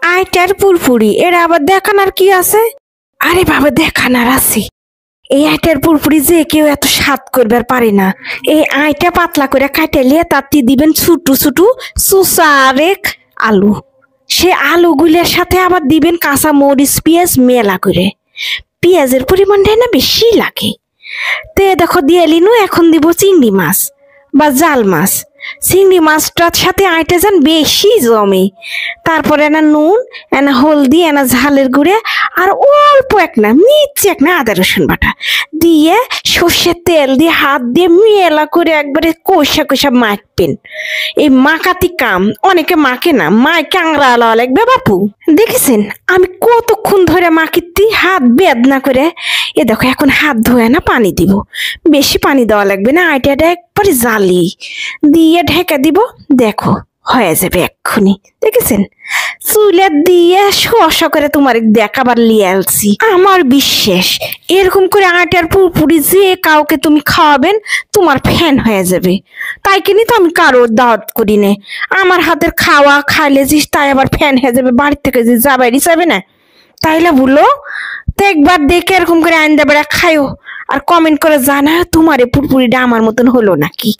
আইটার পুরপুরি এর আবার দেখানার কি আছে? আরে বাবা দেখানার আছে। এই আইটার পুরপুরি যে কেউ এত স্বাদ করবার পারে না। এই আইটা পাতলা করে কাটাইলে তাতে দিবেন ছোটু ছোটু সুসারেক আলু। সে আলুগুলোর সাথে আবার দিবেন কাঁচা মরিচ পেঁয়াজ মেলা করে। পেঁয়াজের পরিমাণটা না বেশি লাগে। তে দেখো দিয়ে এলিনু, এখন দিব চিংড়ি মাছ বা জাল মাছ। চিংড়ি মাছটার সাথে আইটা যান বেশি জমে। তারপরে না নুন, এনা হলদি, এনা ঝালের গুঁড়ে, আর অল্প এক না নিচে এক না আদা রসুন বাটা দিয়ে সর্ষের তেল দিয়ে হাত দিয়ে মেলা করে একবারে কষা কষা মাখবেন। এই মাখাতি কাম অনেকে মাখে না, মাইকে আংরা আলা লাগবে বাপু। দেখেছেন আমি কতক্ষণ ধরে মাখিতি হাত বেদনা করে। এ দেখো এখন হাত ধোয়া না পানি দিব, বেশি পানি দেওয়া লাগবে না। আইটাটা একবারে জালি দিয়ে ঢেকে দিব, দেখো হয়ে যাবে এক্ষুনি। দেখেছেন চুলে দিয়ে শসা করে তোমার দেখাবার লিয়ে আলছি। আমার বিশ্বাস এরকম করে আটার পুরপুরি যে কাউকে তুমি খাওয়াবেন তোমার ফ্যান হয়ে যাবে। তাই কিনি তো আমি কারোর দাওয়াত করি না। আমার হাতের খাওয়া খাইলে যে তাই আবার ফ্যান হয়ে যাবে, বাড়ির থেকে যে যাবারই যাবে না তাইলে ভুলো। তো একবার দেখে এরকম করে আইন্দা বেড়া খাইও আর কমেন্ট করে জানা তোমার এই পুরপুরিটা আমার মতন হলো নাকি।